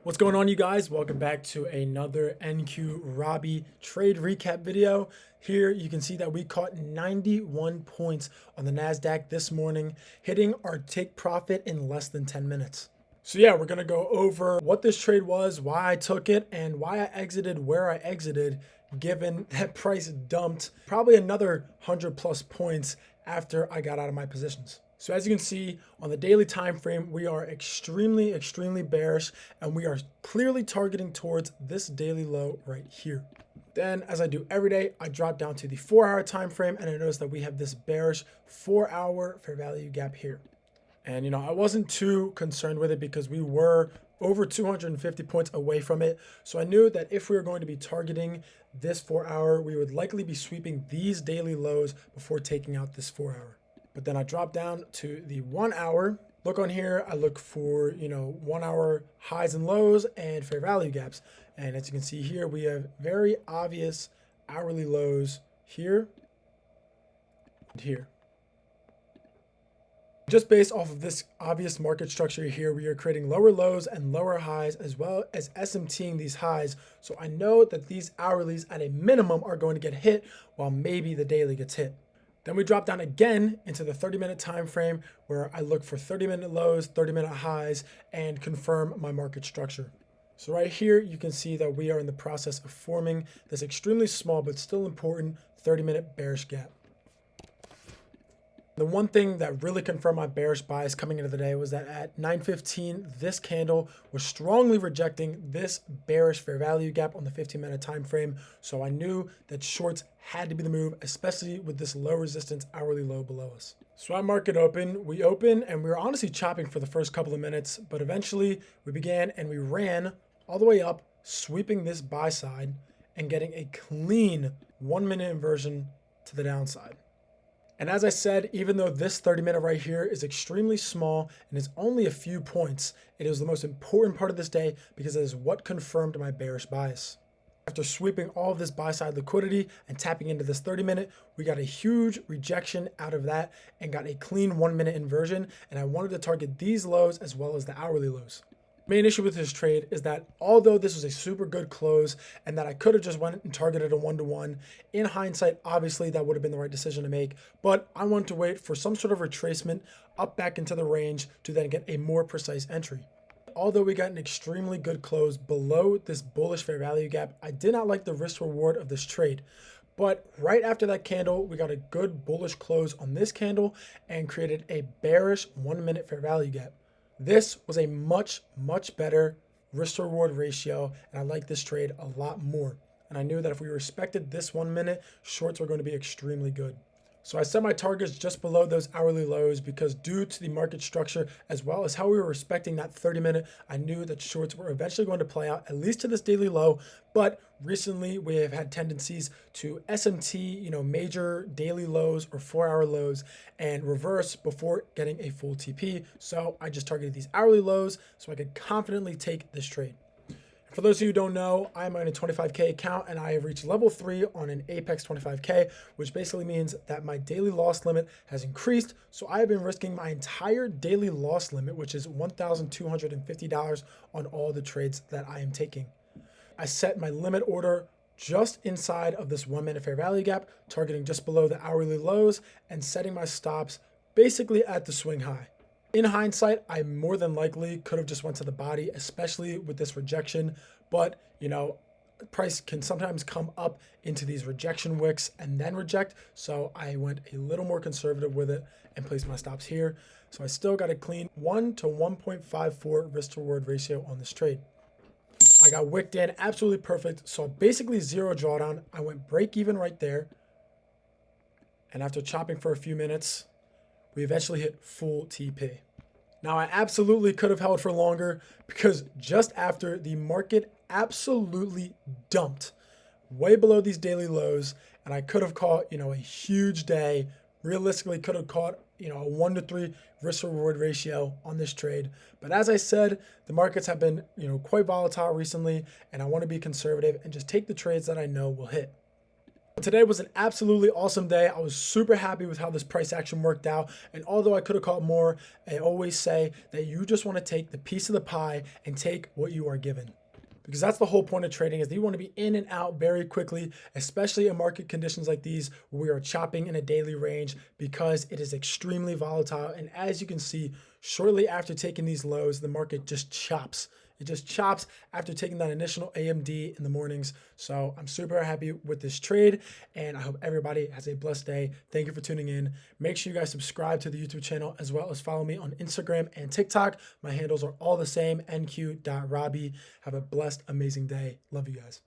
What's going on, you guys? Welcome back to another NQ Robbie trade recap video. Here you can see that we caught 91 points on the NASDAQ this morning, hitting our take profit in less than 10 minutes. So yeah, we're gonna go over what this trade was, why I took it, and why I exited where I exited, given that price dumped probably another 100 plus points after I got out of my positions. So as you can see on the daily time frame, we are extremely bearish, and we are clearly targeting towards this daily low right here. Then, as I do every day, I drop down to the 4-hour time frame, and I notice that we have this bearish 4-hour fair value gap here. And I wasn't too concerned with it because we were over 250 points away from it. So I knew that if we were going to be targeting this 4-hour, we would likely be sweeping these daily lows before taking out this 4-hour. But then I drop down to the 1-hour. Look on here, I look for 1-hour highs and lows and fair value gaps. And as you can see here, we have very obvious hourly lows here and here. Just based off of this obvious market structure here, we are creating lower lows and lower highs, as well as SMTing these highs. So I know that these hourlies at a minimum are going to get hit, while maybe the daily gets hit. Then we drop down again into the 30-minute time frame, where I look for 30-minute lows, 30-minute highs, and confirm my market structure. So right here, you can see that we are in the process of forming this extremely small but still important 30-minute bearish gap. The one thing that really confirmed my bearish bias coming into the day was that at 9:15, this candle was strongly rejecting this bearish fair value gap on the 15-minute time frame. So I knew that shorts had to be the move, especially with this low resistance hourly low below us. So our market open, we open, and we were honestly chopping for the first couple of minutes, but eventually we began and we ran all the way up, sweeping this buy side and getting a clean 1-minute inversion to the downside. And as I said, even though this 30-minute right here is extremely small and is only a few points, it is the most important part of this day because it is what confirmed my bearish bias. After sweeping all of this buy-side liquidity and tapping into this 30-minute, we got a huge rejection out of that and got a clean 1-minute inversion. And I wanted to target these lows as well as the hourly lows. Main issue with this trade is that although this was a super good close and that I could have just went and targeted a 1-to-1, in hindsight, obviously that would have been the right decision to make, but I wanted to wait for some sort of retracement up back into the range to then get a more precise entry. Although we got an extremely good close below this bullish fair value gap, I did not like the risk reward of this trade. But right after that candle, we got a good bullish close on this candle and created a bearish 1-minute fair value gap. This was a much better risk to reward ratio, and I like this trade a lot more. And I knew that if we respected this 1 minute, shorts were going to be extremely good. So I set my targets just below those hourly lows because due to the market structure, as well as how we were respecting that 30-minute, I knew that shorts were eventually going to play out at least to this daily low. But recently we have had tendencies to SMT, major daily lows or 4-hour lows and reverse before getting a full TP. So I just targeted these hourly lows so I could confidently take this trade. For those of you who don't know, I'm on a 25K account and I have reached level 3 on an Apex 25K, which basically means that my daily loss limit has increased. So I have been risking my entire daily loss limit, which is $1,250 on all the trades that I am taking. I set my limit order just inside of this 1-minute fair value gap, targeting just below the hourly lows and setting my stops basically at the swing high. In hindsight, I more than likely could have just went to the body, especially with this rejection. But, price can sometimes come up into these rejection wicks and then reject. So I went a little more conservative with it and placed my stops here. So I still got a clean 1 to 1.54 risk to reward ratio on this trade. I got wicked in, absolutely perfect. So basically zero drawdown. I went break even right there. And after chopping for a few minutes, we eventually hit full TP. Now, I absolutely could have held for longer because just after the market absolutely dumped way below these daily lows, and I could have caught, a huge day, realistically could have caught, a 1 to 3 risk to reward ratio on this trade. But as I said, the markets have been, quite volatile recently, and I want to be conservative and just take the trades that I know will hit. today was an absolutely awesome day. I was super happy with how this price action worked out. And although I could have caught more, I always say that you just want to take the piece of the pie and take what you are given. Because that's the whole point of trading, is that you want to be in and out very quickly, especially in market conditions like these where we are chopping in a daily range, because it is extremely volatile. And as you can see, shortly after taking these lows, the market just chops. It just chops after taking that initial AMD in the mornings. So I'm super happy with this trade, and I hope everybody has a blessed day. Thank you for tuning in. Make sure you guys subscribe to the YouTube channel, as well as follow me on Instagram and TikTok. My handles are all the same, nq.robbie. Have a blessed, amazing day. Love you guys.